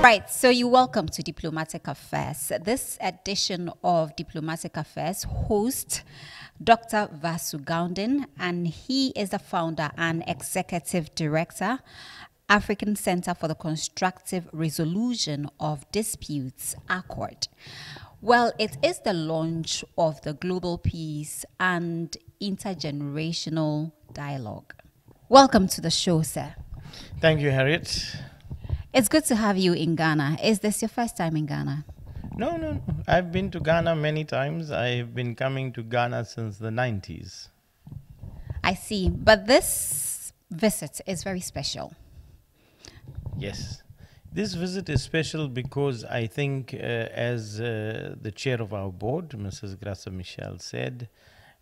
Right, so you're welcome to Diplomatic Affairs. This edition of Diplomatic Affairs hosts Dr. Vasu Gounden, and he is the founder and executive director, African Center for the Constructive Resolution of Disputes, ACCORD. Well, it is the launch of the Global Peace and Intergenerational Dialogue. Welcome to the show, sir. Thank you, Harriet. It's good to have you in Ghana. Is this your first time in Ghana? No. I've been to Ghana many times. I've been coming to Ghana since the 90s. I see. But this visit is very special. Yes. This visit is special because I think, as the chair of our board, Mrs. Grassa Michel, said,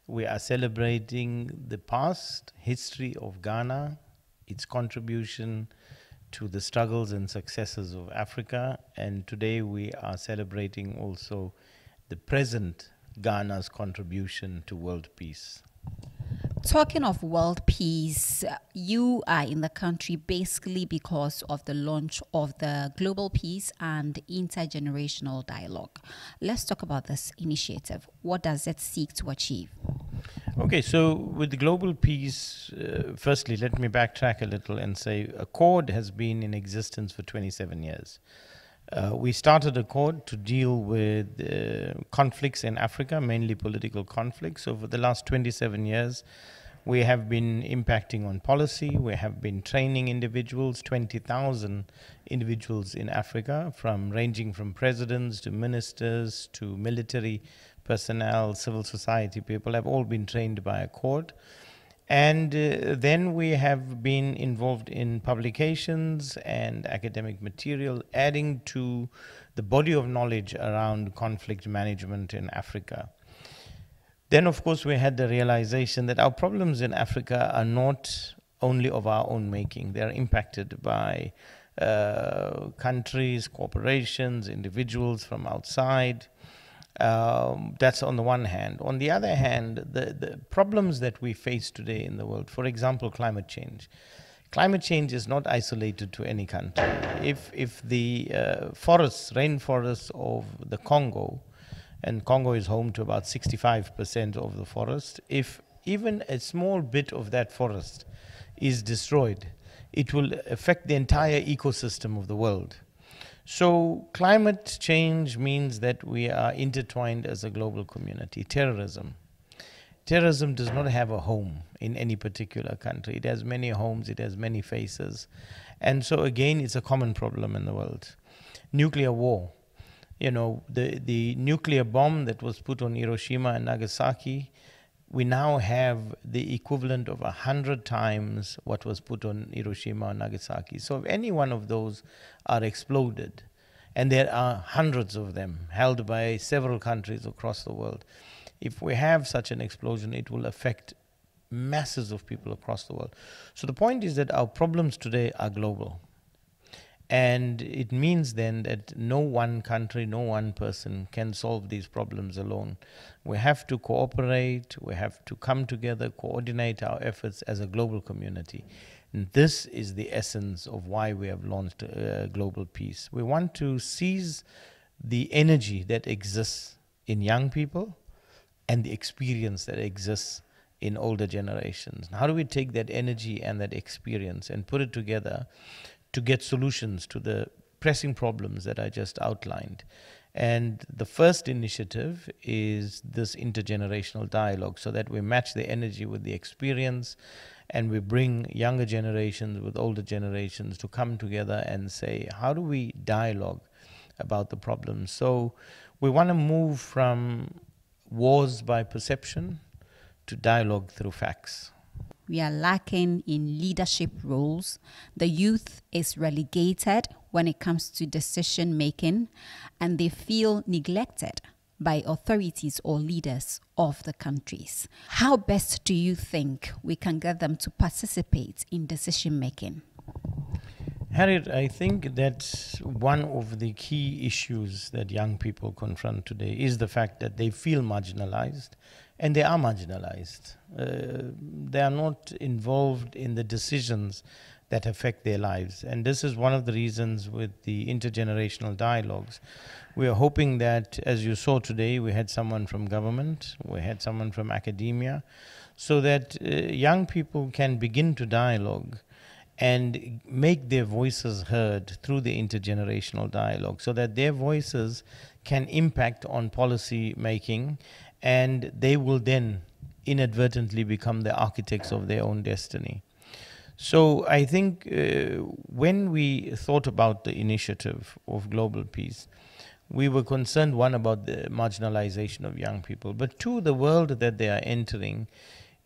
we are celebrating the past history of Ghana, its contribution to the struggles and successes of Africa, and today we are celebrating also the present Ghana's contribution to world peace. Talking of world peace, you are in the country basically because of the launch of the Global Peace and Intergenerational Dialogue. Let's talk about this initiative. What does it seek to achieve? Okay, so with the Global Peace, firstly, let me backtrack a little and say ACCORD has been in existence for 27 years. We started ACCORD to deal with conflicts in Africa, mainly political conflicts. Over the last 27 years, we have been impacting on policy. We have been training individuals, 20,000 individuals in Africa, ranging from presidents to ministers to military personnel, civil society people, have all been trained by ACCORD. And then we have been involved in publications and academic material, adding to the body of knowledge around conflict management in Africa. Then, of course, we had the realization that our problems in Africa are not only of our own making. They are impacted by countries, corporations, individuals from outside. That's on the one hand. On the other hand, the problems that we face today in the world, for example, climate change. Climate change is not isolated to any country. If the rainforests of the Congo, and Congo is home to about 65% of the forest, if even a small bit of that forest is destroyed, it will affect the entire ecosystem of the world. So climate change means that we are intertwined as a global community. Terrorism does not have a home in any particular country. It has many homes, it has many faces. And so again, it's a common problem in the world. Nuclear war. You know, the nuclear bomb that was put on Hiroshima and Nagasaki, we now have the equivalent of 100 times what was put on Hiroshima and Nagasaki. So if any one of those are exploded, and there are hundreds of them held by several countries across the world, if we have such an explosion, it will affect masses of people across the world. So the point is that our problems today are global. And it means then that no one country, no one person can solve these problems alone. We have to cooperate, we have to come together, coordinate our efforts as a global community. And this is the essence of why we have launched Global Peace. We want to seize the energy that exists in young people and the experience that exists in older generations. How do we take that energy and that experience and put it together to get solutions to the pressing problems that I just outlined? And the first initiative is this intergenerational dialogue, so that we match the energy with the experience and we bring younger generations with older generations to come together and say, how do we dialogue about the problems? So we want to move from wars by perception to dialogue through facts. We are lacking in leadership roles. The youth is relegated when it comes to decision making, and they feel neglected by authorities or leaders of the countries. How best do you think we can get them to participate in decision making? Harriet, I think that one of the key issues that young people confront today is the fact that they feel marginalized and they are marginalized. They are not involved in the decisions that affect their lives. And this is one of the reasons with the intergenerational dialogues. We are hoping that, as you saw today, we had someone from government, we had someone from academia, so that young people can begin to dialogue and make their voices heard through the intergenerational dialogue, so that their voices can impact on policy making, and they will then inadvertently become the architects of their own destiny. So I think when we thought about the initiative of global peace, we were concerned, one, about the marginalization of young people, but two, the world that they are entering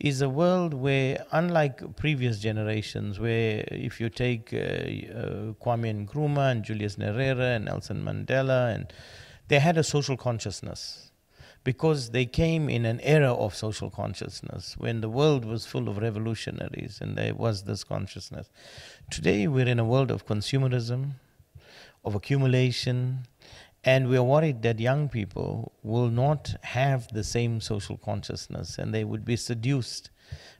is a world where, unlike previous generations, where if you take Kwame Nkrumah and Julius Nyerere and Nelson Mandela, and they had a social consciousness because they came in an era of social consciousness when the world was full of revolutionaries and there was this consciousness. Today we're in a world of consumerism, of accumulation, and we're worried that young people will not have the same social consciousness and they would be seduced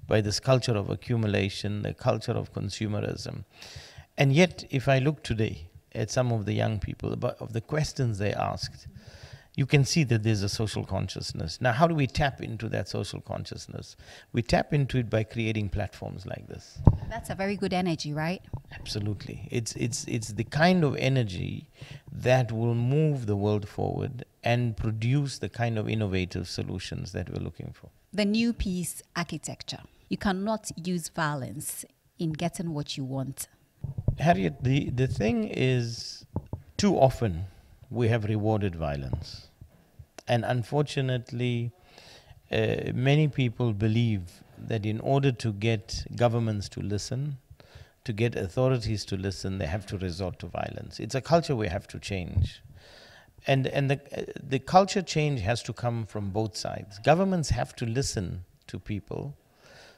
by this culture of accumulation, the culture of consumerism. And yet, if I look today at some of the young people, of the questions they asked, you can see that there's a social consciousness. Now, how do we tap into that social consciousness? We tap into it by creating platforms like this. That's a very good energy, right? Absolutely. It's the kind of energy that will move the world forward and produce the kind of innovative solutions that we're looking for. The new peace architecture. You cannot use violence in getting what you want. Harriet, the thing is, too often we have rewarded violence. And unfortunately, many people believe that in order to get governments to listen, to get authorities to listen, they have to resort to violence. It's a culture we have to change. And the culture change has to come from both sides. Governments have to listen to people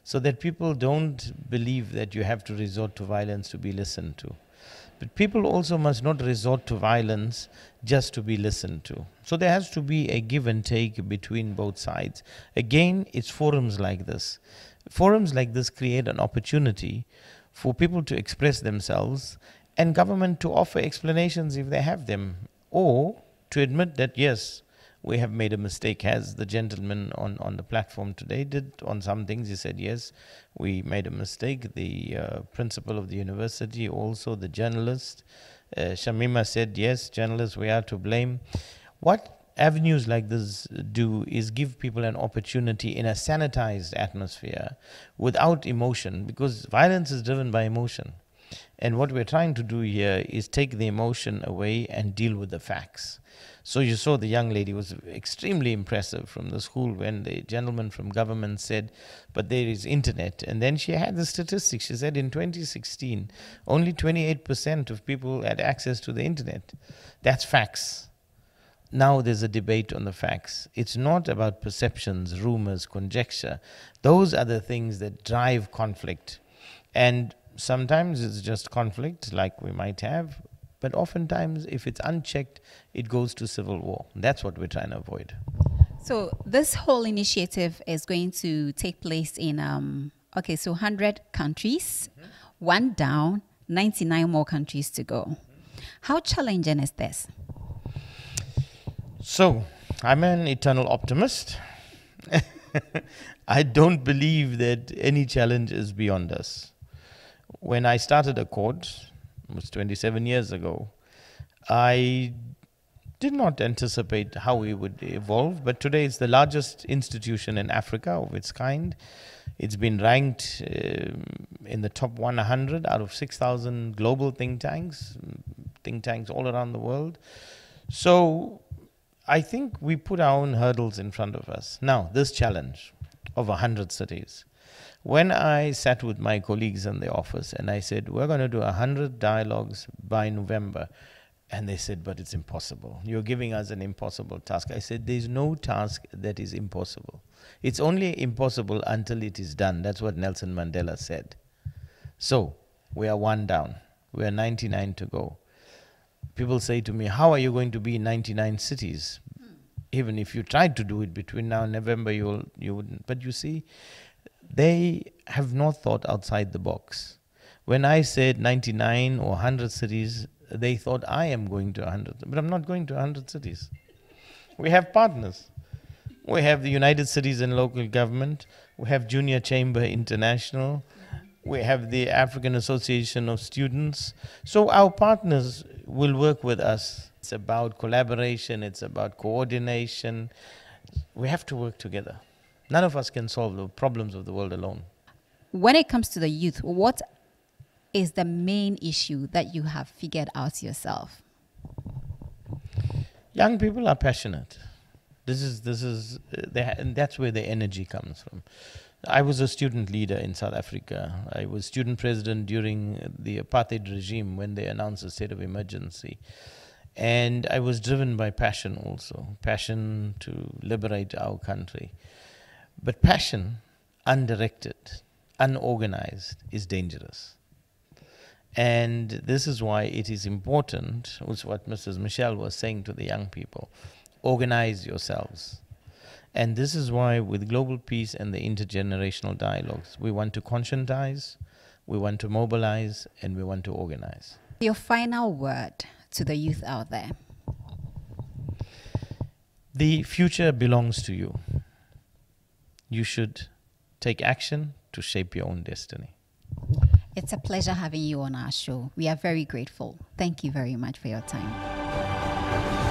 so that people don't believe that you have to resort to violence to be listened to. But people also must not resort to violence just to be listened to. So there has to be a give and take between both sides. Again, it's forums like this. Forums like this create an opportunity for people to express themselves and government to offer explanations if they have them, or to admit that, yes, we have made a mistake, as the gentleman on the platform today did on some things. He said, yes, we made a mistake. The principal of the university, also the journalist, Shamima said, yes, journalists, we are to blame. What avenues like this do is give people an opportunity in a sanitized atmosphere without emotion, because violence is driven by emotion. And what we're trying to do here is take the emotion away and deal with the facts. So you saw the young lady was extremely impressive from the school when the gentleman from government said, but there is internet. And then she had the statistics. She said in 2016, only 28% of people had access to the internet. That's facts. Now there's a debate on the facts. It's not about perceptions, rumors, conjecture. Those are the things that drive conflict. And sometimes it's just conflict like we might have, but oftentimes if it's unchecked, it goes to civil war. That's what we're trying to avoid. So this whole initiative is going to take place in, 100 countries, one down, 99 more countries to go. How challenging is this? So, I'm an eternal optimist. I don't believe that any challenge is beyond us. When I started Accord, it was 27 years ago, I did not anticipate how we would evolve, but today it's the largest institution in Africa of its kind. It's been ranked in the top 100 out of 6,000 global think tanks all around the world. So I think we put our own hurdles in front of us. Now, this challenge of 100 cities. When I sat with my colleagues in the office and I said, we're going to do 100 dialogues by November, and they said, but it's impossible. You're giving us an impossible task. I said, there's no task that is impossible. It's only impossible until it is done. That's what Nelson Mandela said. So, we are one down. We are 99 to go. People say to me, how are you going to be in 99 cities? Even if you tried to do it between now and November, you wouldn't. But you see, they have not thought outside the box. When I said 99 or 100 cities, they thought I am going to 100. But I'm not going to 100 cities. We have partners. We have the United Cities and Local Government. We have Junior Chamber International. We have the African Association of Students. So our partners will work with us. It's about collaboration. It's about coordination. We have to work together. None of us can solve the problems of the world alone. When it comes to the youth, what is the main issue that you have figured out yourself? Young people are passionate. And that's where the energy comes from. I was a student leader in South Africa. I was student president during the apartheid regime when they announced a state of emergency. And I was driven by passion also, passion to liberate our country. But passion, undirected, unorganized, is dangerous. And this is why it is important, which is what Mrs. Michelle was saying to the young people, organize yourselves. And this is why with Global Peace and the intergenerational dialogues, we want to conscientize, we want to mobilize, and we want to organize. Your final word to the youth out there. The future belongs to you. You should take action to shape your own destiny. It's a pleasure having you on our show. We are very grateful. Thank you very much for your time.